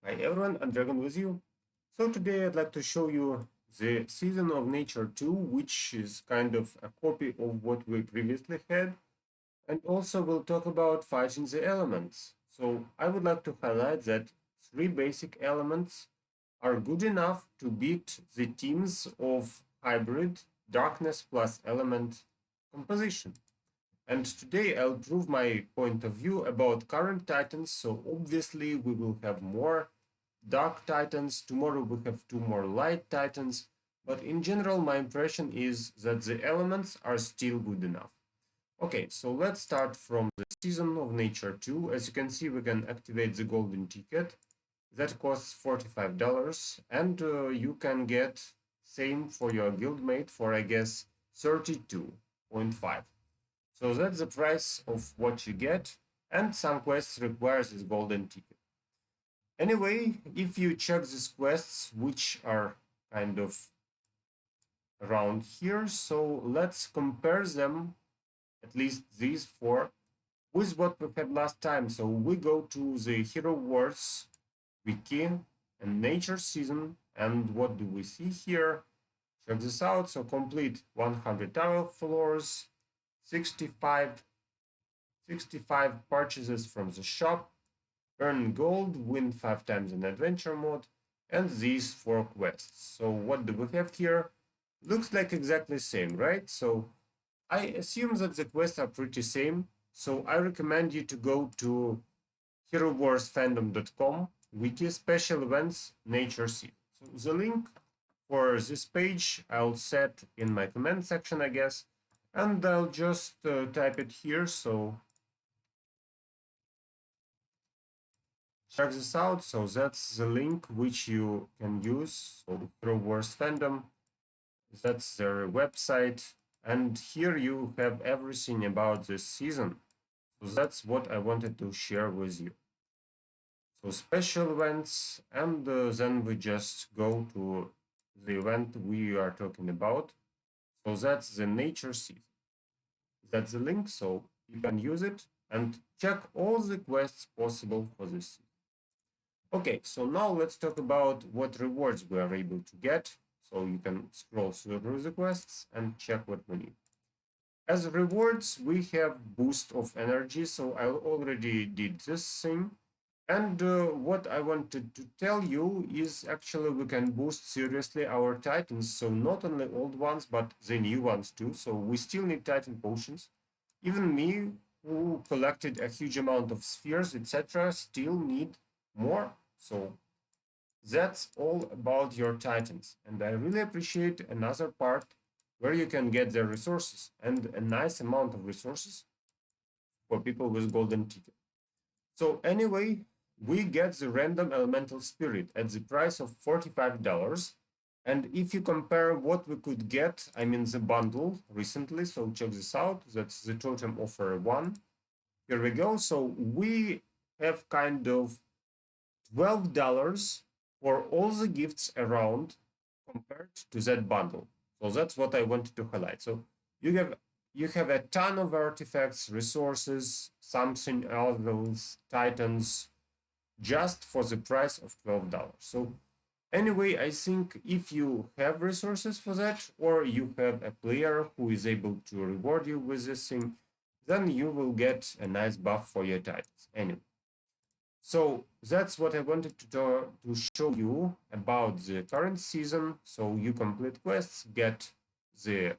Hi everyone, I'm Dragon with you. So today I'd like to show you the Season of Nature 2, which is kind of a copy of what we previously had. And also we'll talk about fighting the elements. So I would like to highlight that three basic elements are good enough to beat the teams of hybrid darkness plus element composition. And today I'll prove my point of view about current titans. So obviously we will have more dark titans. Tomorrow we have two more light titans. But in general, my impression is that the elements are still good enough. Okay, so let's start from the Season of Nature 2. As you can see, we can activate the golden ticket. That costs $45. And you can get same for your guildmate for, I guess, 32.5. So that's the price of what you get. And some quests requires this golden ticket. Anyway, if you check these quests, which are kind of around here, so let's compare them, at least these four, with what we had last time. So we go to the Hero Wars wiki and Nature Season, and what do we see here? Check this out. So complete 100 tower floors, 65 purchases from the shop, earn gold, win 5 times in adventure mode, and these 4 quests. So what do we have here? Looks like exactly same, right? So I assume that the quests are pretty same. So I recommend you to go to herowarsfandom.com, wiki special events, nature seed. So the link for this page I'll set in my comment section, I guess, and I'll just type it here. So check this out. So that's the link which you can use. So Hero Wars Fandom, that's their website. And here you have everything about this season. So that's what I wanted to share with you. So special events, and then we just go to the event we are talking about. So that's the nature season. That's the link, so you can use it and check all the quests possible for this season. Okay, so now let's talk about what rewards we are able to get. So you can scroll through the quests and check what we need. As rewards, we have boost of energy. So I already did this thing. And what I wanted to tell you is actually we can boost seriously our titans. So not only old ones, but the new ones too. So we still need titan potions. Even me, who collected a huge amount of spheres, etc., still need more. So that's all about your titans. And I really appreciate another part where you can get the resources and a nice amount of resources for people with golden ticket. So anyway, we get the random elemental spirit at the price of $45. And if you compare what we could get, I mean the bundle recently, so check this out, that's the totem offer 1. Here we go. So we have kind of $12 for all the gifts around compared to that bundle. So that's what I wanted to highlight. So you have a ton of artifacts, resources, something else, titans, just for the price of $12. So anyway, I think if you have resources for that, or you have a player who is able to reward you with this thing, then you will get a nice buff for your titans. Anyway. So that's what I wanted to show you about the current season. So you complete quests, get the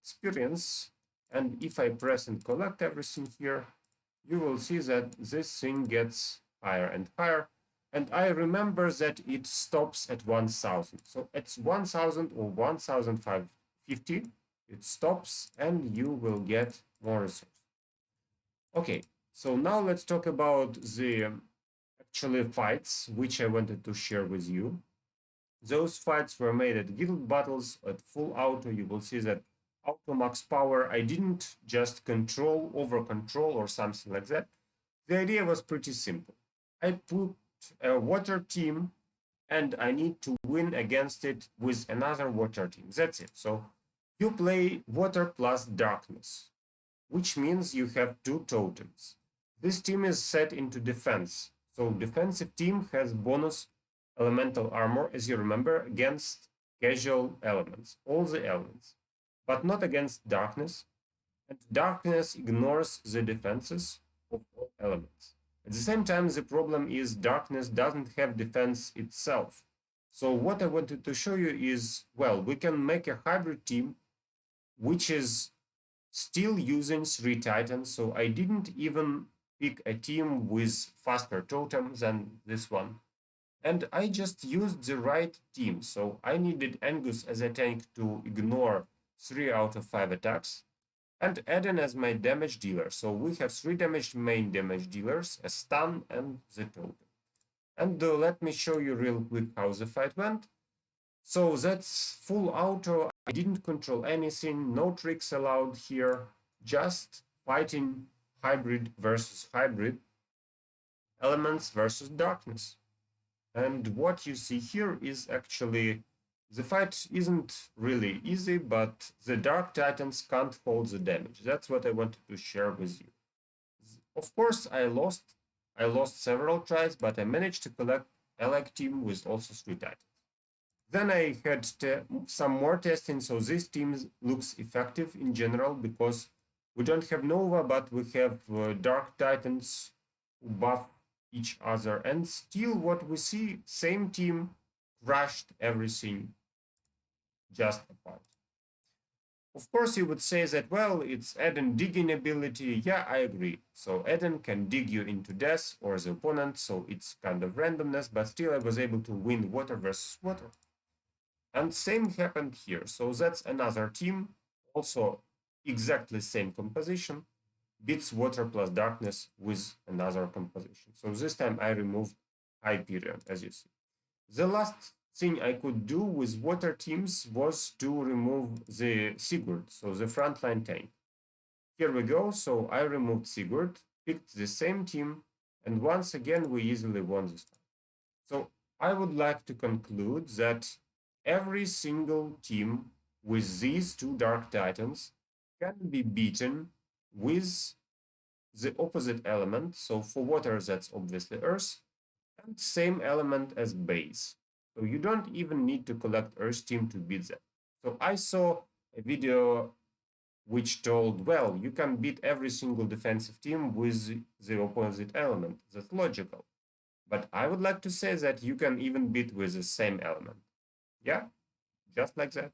experience, and if I press and collect everything here, you will see that this thing gets higher and higher. And I remember that it stops at 1000. So at 1000 or 1550, it stops and you will get more resources. Okay, so now let's talk about the actually fights which I wanted to share with you. Those fights were made at guild battles at full auto. You will see that auto max power. I didn't just over control or something like that. The idea was pretty simple. I put a water team and I need to win against it with another water team. That's it. So you play Water+Darkness, which means you have two totems. This team is set into defense. So defensive team has bonus elemental armor, as you remember, against casual elements, all the elements, but not against darkness. And darkness ignores the defenses of all elements. At the same time, the problem is darkness doesn't have defense itself. So what I wanted to show you is, well, we can make a hybrid team which is still using 3 titans. So I didn't even pick a team with faster totems than this one. And I just used the right team. So I needed Angus as a tank to ignore 3 out of 5 attacks, and Eden as my damage dealer. So we have 3 main damage dealers, a stun, and the totem. And let me show you real quick how the fight went. So that's full auto. I didn't control anything, no tricks allowed here, just fighting hybrid versus hybrid, elements versus darkness. And what you see here is actually the fight isn't really easy, but the Dark Titans can't hold the damage. That's what I wanted to share with you. Of course, I lost several tries, but I managed to collect allied team with also 3 Titans. Then I had some more testing, so this team looks effective in general because we don't have Nova, but we have Dark Titans who buff each other. And still what we see, same team crushed everything just apart. Of course, you would say that, well, it's Eden digging ability. Yeah, I agree. So Eden can dig you into death or the opponent, so it's kind of randomness, but still I was able to win water versus water. And same happened here. So that's another team, also exactly same composition, beats Water+Darkness with another composition. So this time I removed Hyperion, as you see. The last thing I could do with water teams was to remove the Sigurd, so the frontline tank. Here we go. So I removed Sigurd, picked the same team, and once again we easily won this fight. So I would like to conclude that every single team with these 2 Dark Titans can be beaten with the opposite element. So for water, that's obviously Earth, and same element as base. So you don't even need to collect Earth team to beat them. So I saw a video which told, well, you can beat every single defensive team with the opposite element. That's logical. But I would like to say that you can even beat with the same element. Yeah, just like that.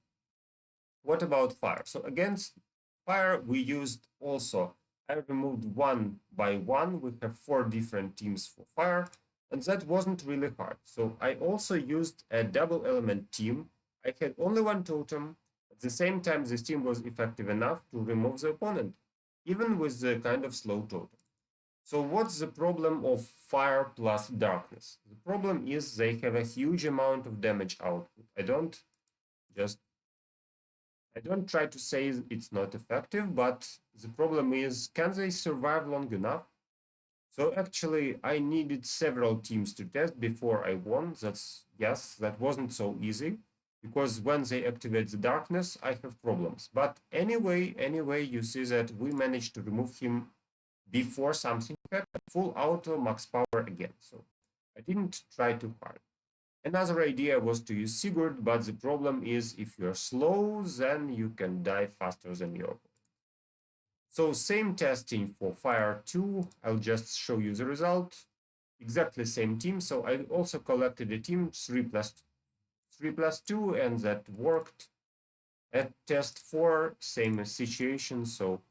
What about fire? So against fire, we used also, I removed 1 by 1. We have 4 different teams for fire, and that wasn't really hard. So I also used a double element team. I had only 1 totem. At the same time, this team was effective enough to remove the opponent, even with the kind of slow totem. So what's the problem of fire plus darkness? The problem is they have a huge amount of damage output. I don't try to say it's not effective, but the problem is, can they survive long enough? So actually, I needed several teams to test before I won. Yes, that wasn't so easy, because when they activate the darkness, I have problems. But anyway, you see that we managed to remove him before something happened. Full auto, max power again. So I didn't try too hard. Another idea was to use Sigurd, but the problem is if you're slow, then you can die faster than your opponent. So same testing for Fire 2. I'll just show you the result. Exactly same team. So I also collected a team 3 plus 2, and that worked. At test 4, same situation. So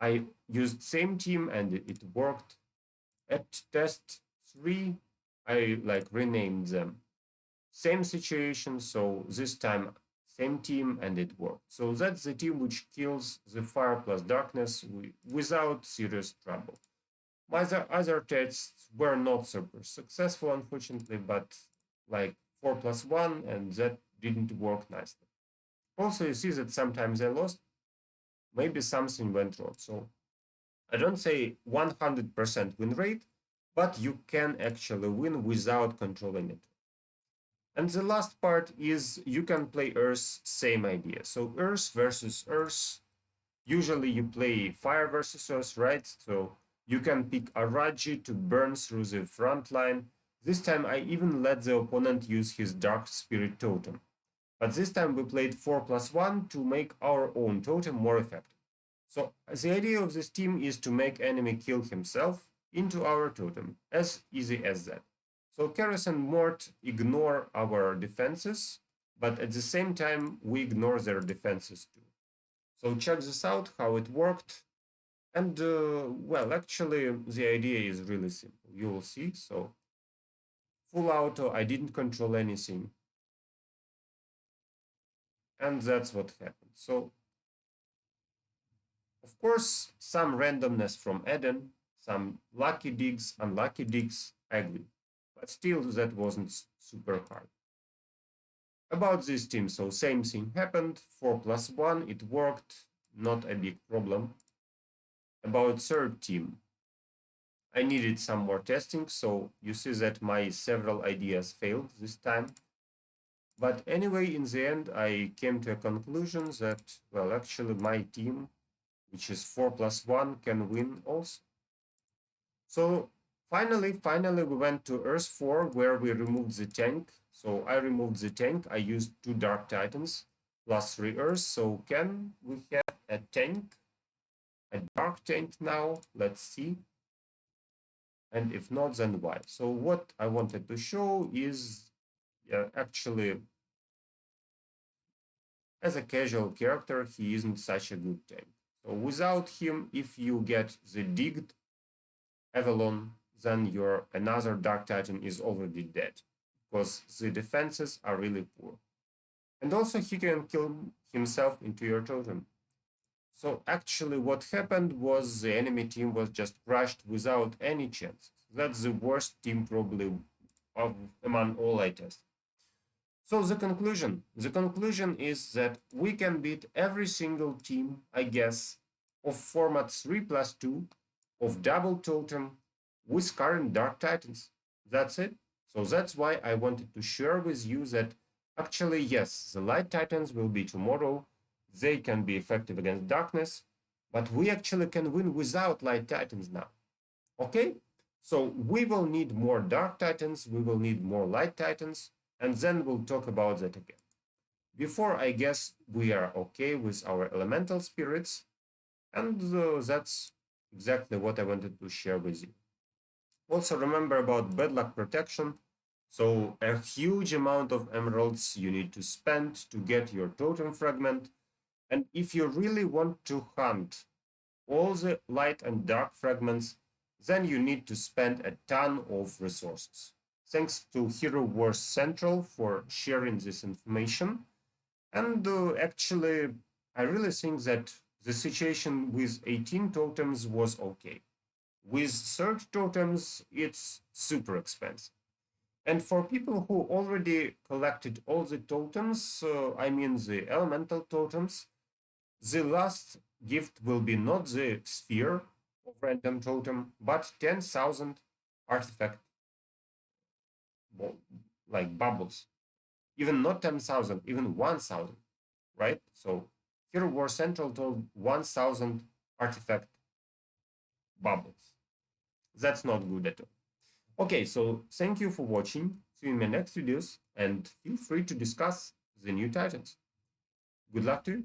I used same team and it worked. At test 3, I renamed them. Same situation, so this time same team and it worked. So that's the team which kills the fire plus darkness without serious trouble. My other tests were not super successful, unfortunately, but 4 plus 1, and that didn't work nicely. Also, you see that sometimes I lost. Maybe something went wrong. So I don't say 100% win rate, but you can actually win without controlling it. And the last part is you can play Earth, same idea. So Earth versus Earth. Usually you play Fire versus Earth, right? So You can pick a Raji to burn through the front line. This time I even let the opponent use his Dark Spirit totem. But this time we played 4+1 to make our own totem more effective. So the idea of this team is to make enemy kill himself into our totem, as easy as that. So Keros and Mort ignore our defenses, but at the same time we ignore their defenses too. So check this out, how it worked. And well, actually the idea is really simple. You will see. So full auto, I didn't control anything. And that's what happened. So of course, some randomness from Eden, some lucky digs, unlucky digs, I agree. But still, that wasn't super hard. About this team, so same thing happened, 4+1, it worked, not a big problem. About third team, I needed some more testing, so you see that my several ideas failed this time. But anyway, in the end, I came to a conclusion that, well, actually my team, which is 4+1, can win also. So finally, we went to Earth 4 where we removed the tank. So I removed the tank. I used 2 Dark Titans plus 3 Earth. So can we have a tank, a Dark tank now? Let's see. And if not, then why? So what I wanted to show is actually, as a casual character, he isn't such a good tank. So without him, if you get the digged Avalon, then your another Dark Titan is already dead, because the defenses are really poor. And also he can kill himself into your totem. So actually what happened was the enemy team was just crushed without any chances. That's the worst team probably among all I tested. So the conclusion is that we can beat every single team, I guess, of format 3+2 of double totem with current Dark Titans. That's it. So that's why I wanted to share with you that actually, yes, the Light Titans will be tomorrow. They can be effective against darkness, but we actually can win without Light Titans now. Okay? So we will need more Dark Titans, we will need more Light Titans, and then we'll talk about that again. Before, I guess we are okay with our elemental spirits, and that's exactly what I wanted to share with you. Also remember about bad luck protection. So a huge amount of emeralds you need to spend to get your totem fragment. And if you really want to hunt all the light and dark fragments, then you need to spend a ton of resources. Thanks to Hero Wars Central for sharing this information. And actually, I really think that the situation with 18 totems was okay. With 30 totems, it's super expensive. And for people who already collected all the totems, I mean the elemental totems, the last gift will be not the sphere of random totem, but 10,000 artifact like bubbles. Even not 10,000, even 1,000, right? So Hero War Central told 1,000 artifact bubbles. That's not good at all. Okay, so thank you for watching. See you in my next videos and feel free to discuss the new titans. Good luck to you.